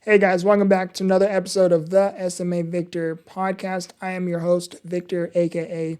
Hey guys, welcome back to another episode of the SMA Victor Podcast. I am your host, Victor, aka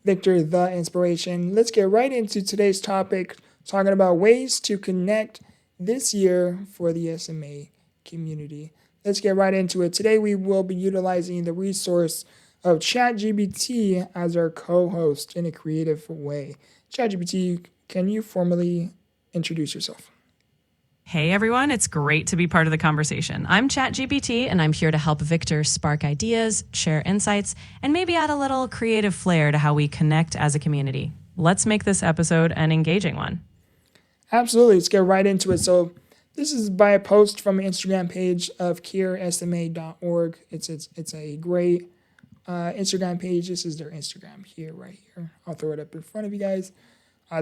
Victor the Inspiration. Let's get right into today's topic, talking about ways to connect this year for the SMA community. Let's get right into it. Today we will be utilizing the resource of ChatGPT as our co-host in a creative way. ChatGPT, can you formally introduce yourself? Hey everyone, it's great to be part of the conversation. I'm ChatGPT and I'm here to help Victor spark ideas, share insights, and maybe add a little creative flair to how we connect as a community. Let's make this episode an engaging one. Absolutely, let's get right into it. So this is by a post from an Instagram page of curesma.org. It's a great Instagram page. This is their Instagram right here. I'll throw it up in front of you guys.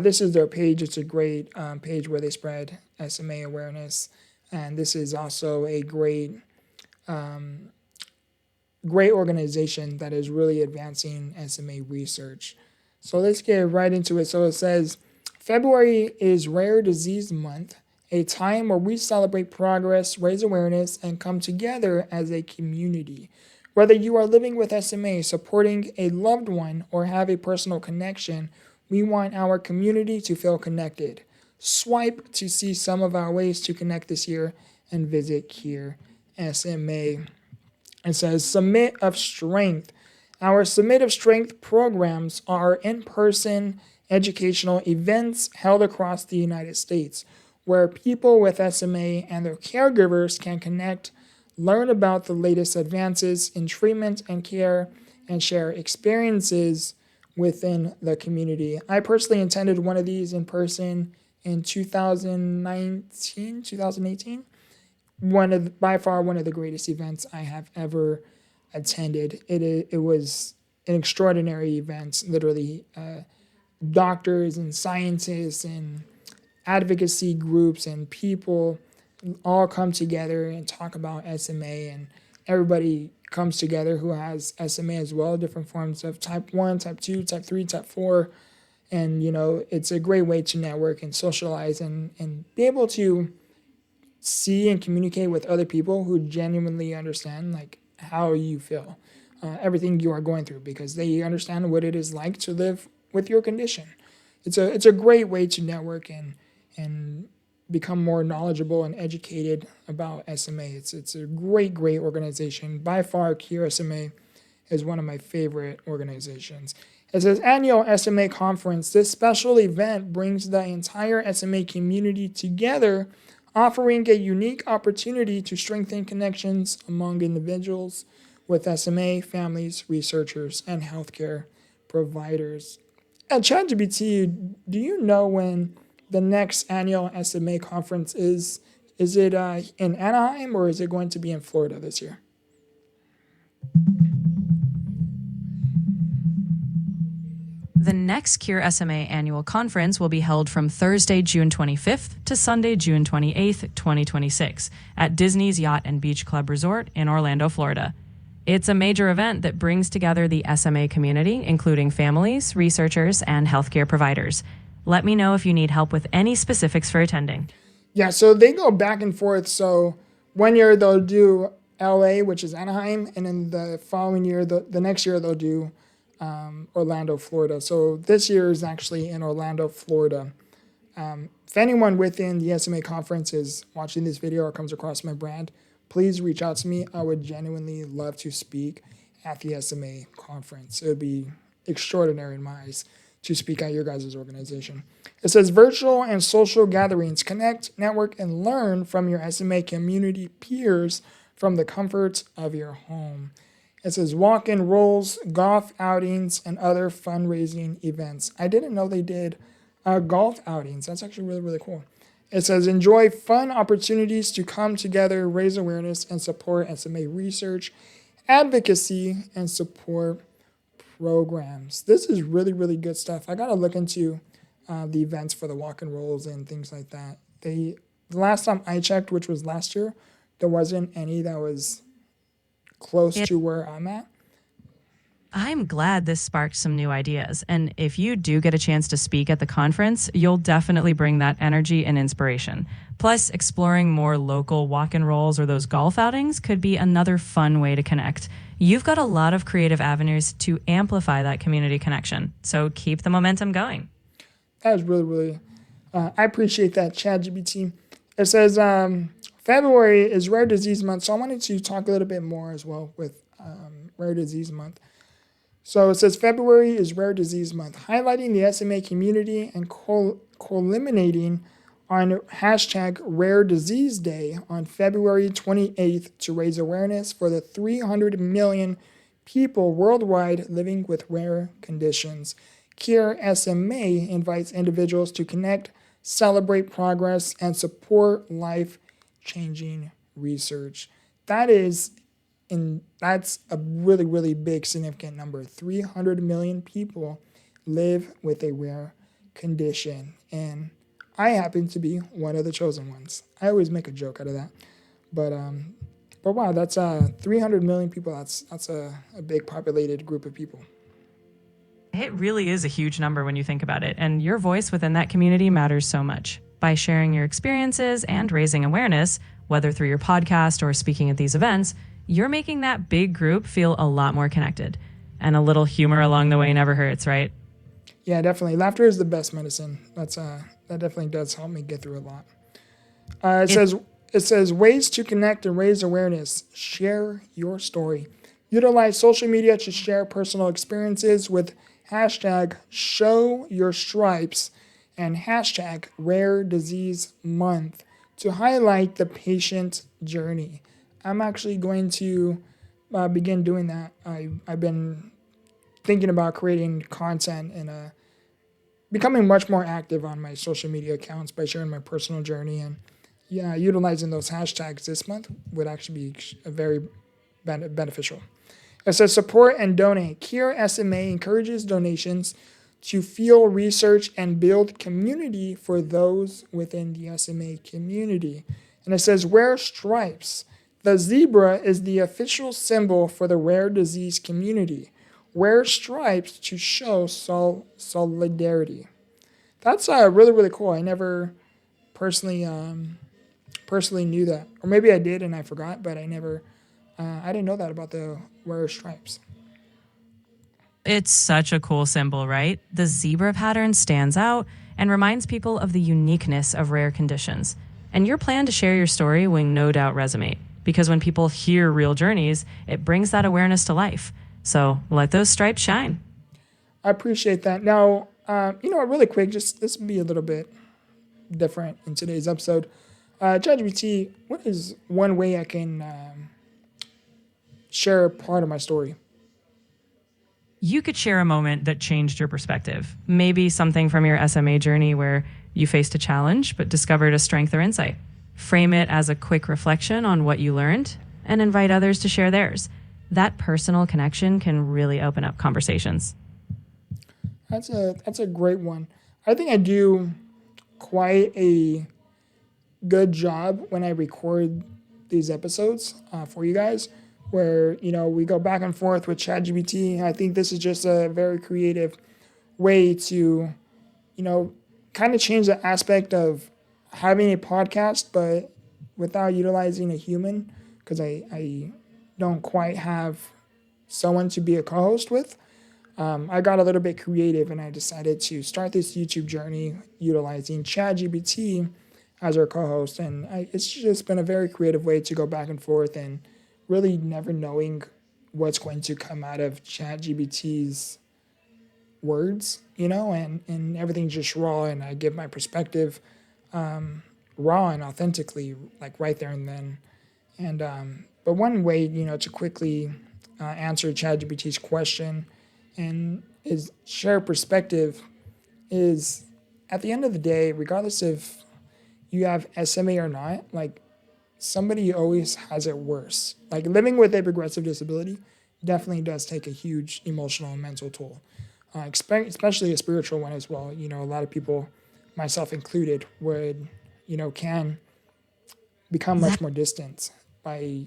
This is their page. It's a great page where they spread SMA awareness, and this is also a great organization that is really advancing SMA research. So let's get right into it. So it says, February is Rare Disease Month, a time where we celebrate progress, raise awareness, and come together as a community. Whether you are living with SMA, supporting a loved one, or have a personal connection, we want our community to feel connected. Swipe to see some of our ways to connect this year and visit Cure SMA. It says Summit of Strength. Our Summit of Strength programs are in-person educational events held across the United States where people with SMA and their caregivers can connect, learn about the latest advances in treatment and care, and share experiences within the community. I personally attended one of these in person in 2018. By far one of the greatest events I have ever attended. It was an extraordinary event. Literally, doctors and scientists and advocacy groups and people all come together and talk about SMA, and everybody comes together who has SMA as well, different forms of type 1, type 2, type 3, type 4. And, it's a great way to network and socialize and be able to see and communicate with other people who genuinely understand, like, how you feel, everything you are going through, because they understand what it is like to live with your condition. It's a great way to network and become more knowledgeable and educated about SMA. It's a great organization. By far, Cure SMA is one of my favorite organizations. It says, Annual SMA Conference. This special event brings the entire SMA community together, offering a unique opportunity to strengthen connections among individuals with SMA, families, researchers, and healthcare providers. At ChatGPT, do you know when the next annual SMA conference is? Is it in Anaheim, or is it going to be in Florida this year? The next Cure SMA annual conference will be held from Thursday, June 25th to Sunday, June 28th, 2026 at Disney's Yacht and Beach Club Resort in Orlando, Florida. It's a major event that brings together the SMA community, including families, researchers, and healthcare providers. Let me know if you need help with any specifics for attending. Yeah, so they go back and forth. So one year they'll do LA, which is Anaheim, and then the following year, the next year they'll do Orlando, Florida. So this year is actually in Orlando, Florida. If anyone within the SMA conference is watching this video or comes across my brand, please reach out to me. I would genuinely love to speak at the SMA conference. It would be extraordinary in my eyes to speak at your guys' organization. It says virtual and social gatherings. Connect, network, and learn from your SMA community peers from the comfort of your home. It says walk and rolls, golf outings, and other fundraising events. I didn't know they did golf outings. That's actually really, really cool. It says enjoy fun opportunities to come together, raise awareness, and support SMA research, advocacy, and support programs. This is really, really good stuff. I got to look into the events for the walk and rolls and things like that. The last time I checked, which was last year, there wasn't any that was close to where I'm at. I'm glad this sparked some new ideas. And if you do get a chance to speak at the conference, you'll definitely bring that energy and inspiration. Plus, exploring more local walk and rolls or those golf outings could be another fun way to connect. You've got a lot of creative avenues to amplify that community connection. So keep the momentum going. That was really, I appreciate that, ChatGPT. It says February is Rare Disease Month, so I wanted to talk a little bit more as well with Rare Disease Month. So it says February is Rare Disease Month, highlighting the SMA community and culminating on hashtag Rare Disease Day on February 28th to raise awareness for the 300 million people worldwide living with rare conditions. Cure SMA invites individuals to connect, celebrate progress, and support life-changing research. That's a really big, significant number. 300 million people live with a rare condition, and I happen to be one of the chosen ones. I always make a joke out of that, but wow, that's 300 million people. That's a big populated group of people. It really is a huge number when you think about it, and your voice within that community matters so much. By sharing your experiences and raising awareness, whether through your podcast or speaking at these events, you're making that big group feel a lot more connected. And a little humor along the way never hurts, right? Yeah, definitely. Laughter is the best medicine. That definitely does help me get through a lot. It says ways to connect and raise awareness. Share your story. Utilize social media to share personal experiences with hashtag show your stripes and hashtag rare disease month to highlight the patient journey. I'm actually going to begin doing that. I've been thinking about creating content and becoming much more active on my social media accounts by sharing my personal journey, and utilizing those hashtags this month would actually be a very beneficial. It says support and donate. Cure SMA encourages donations to fuel research and build community for those within the SMA community. And it says wear stripes. The zebra is the official symbol for the rare disease community. Wear stripes to show solidarity. That's really cool. I never personally knew that, or maybe I did and I forgot, but I didn't know that about the wear stripes. It's such a cool symbol, right? The zebra pattern stands out and reminds people of the uniqueness of rare conditions. And your plan to share your story will no doubt resonate, because when people hear real journeys, it brings that awareness to life. So let those stripes shine. I appreciate that. Now, really quick, just this will be a little bit different in today's episode. ChatGPT, what is one way I can share part of my story? You could share a moment that changed your perspective. Maybe something from your SMA journey where you faced a challenge but discovered a strength or insight. Frame it as a quick reflection on what you learned and invite others to share theirs. That personal connection can really open up conversations. That's a great one. I think I do quite a good job when I record these episodes for you guys, where we go back and forth with ChatGPT. I think this is just a very creative way to kind of change the aspect of having a podcast, but without utilizing a human, because I don't quite have someone to be a co-host with. I got a little bit creative and I decided to start this YouTube journey utilizing ChatGPT as our co-host. And it's just been a very creative way to go back and forth and really never knowing what's going to come out of ChatGPT's words, and everything's just raw, and I give my perspective raw and authentically, like right there and then. And but one way, to quickly answer ChatGPT's question and is share perspective is, at the end of the day, regardless if you have SMA or not, like, somebody always has it worse. Like, living with a progressive disability definitely does take a huge emotional and mental toll, especially a spiritual one as well. A lot of people, myself included, would, can become much more distant by,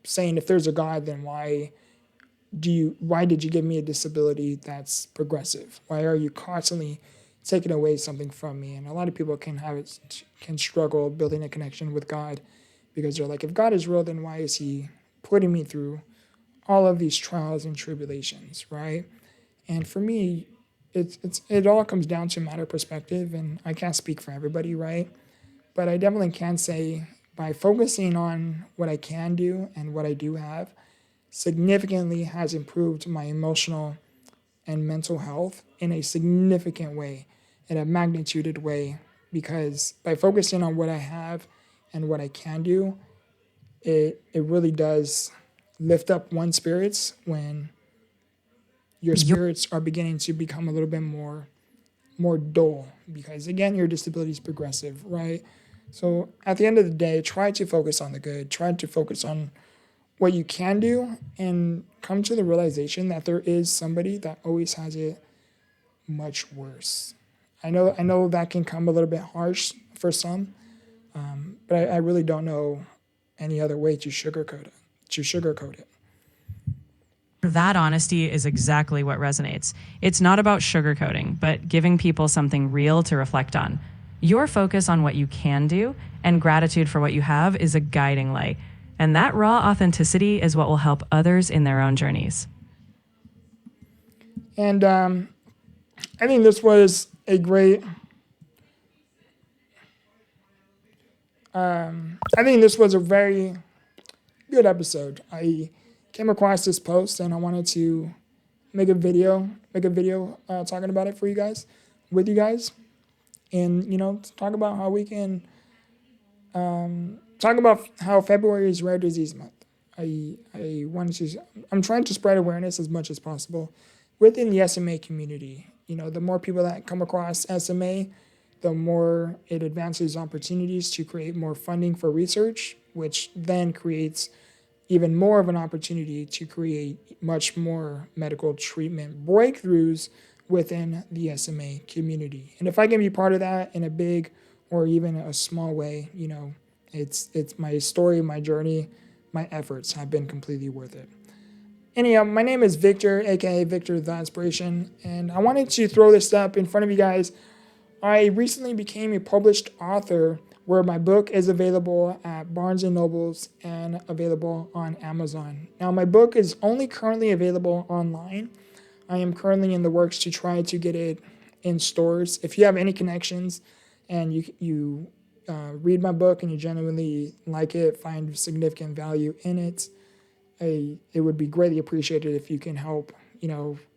saying if there's a God, then why why did you give me a disability that's progressive? Why are you constantly taking away something from me? And a lot of people can struggle building a connection with God, because they're like, if God is real, then why is he putting me through all of these trials and tribulations, right? And for me, it all comes down to a matter of perspective, and I can't speak for everybody, right? But I definitely can say, by focusing on what I can do and what I do have, significantly has improved my emotional and mental health in a significant way, in a magnituded way, because by focusing on what I have and what I can do, it really does lift up one's spirits when your spirits are beginning to become a little bit more dull, because again, your disability is progressive, right? So at the end of the day, try to focus on the good, try to focus on what you can do, and come to the realization that there is somebody that always has it much worse. I know that can come a little bit harsh for some, but I really don't know any other way to sugarcoat it. That honesty is exactly what resonates. It's not about sugarcoating, but giving people something real to reflect on. Your focus on what you can do and gratitude for what you have is a guiding light. And that raw authenticity is what will help others in their own journeys. And I think this was a great. I think this was a very good episode. I came across this post and I wanted to make a video talking about it for you guys, with you guys, and talk about how we can talk about how February is Rare Disease Month. I'm trying to spread awareness as much as possible within the SMA community. The more people that come across SMA, the more it advances opportunities to create more funding for research, which then creates even more of an opportunity to create much more medical treatment breakthroughs within the SMA community. And if I can be part of that in a big or even a small way, it's my story, my journey, my efforts have been completely worth it. Anyhow, my name is Victor, aka Victortheinspiration, and I wanted to throw this up in front of you guys. I recently became a published author, where my book is available at Barnes & Nobles and available on Amazon. Now, my book is only currently available online. I am currently in the works to try to get it in stores. If you have any connections and you read my book and you genuinely like it, find significant value in it, it would be greatly appreciated if you can help,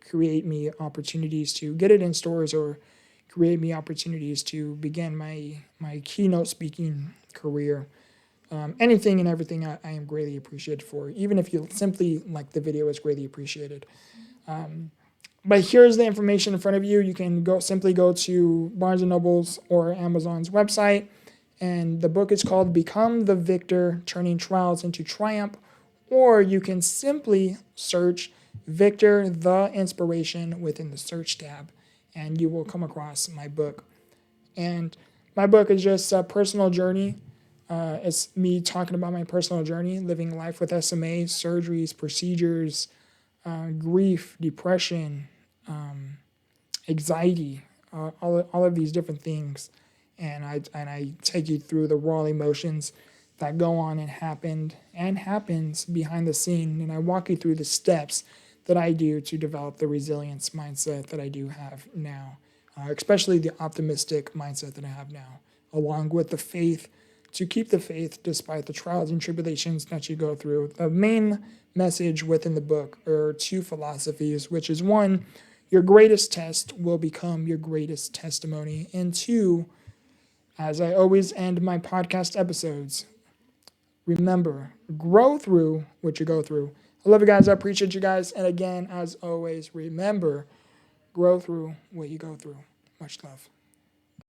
create me opportunities to get it in stores, or create me opportunities to begin my keynote speaking career. Anything and everything I am greatly appreciated for. Even if you simply like the video, is greatly appreciated. But here's the information in front of you. You can simply go to Barnes & Noble's or Amazon's website, and the book is called Become the Victor, Turning Trials into Triumph, or you can simply search Victor the Inspiration within the search tab, and you will come across my book. And my book is just a personal journey. It's me talking about my personal journey, living life with SMA, surgeries, procedures, grief, depression, anxiety, all of these different things. And I take you through the raw emotions that go on and happens behind the scene. And I walk you through the steps that I do to develop the resilience mindset that I do have now, especially the optimistic mindset that I have now, along with the faith, to keep the faith despite the trials and tribulations that you go through. The main message within the book are two philosophies, which is one, your greatest test will become your greatest testimony, and two, as I always end my podcast episodes, remember, grow through what you go through. I love you guys. I appreciate you guys. And again, as always, remember, grow through what you go through. Much love.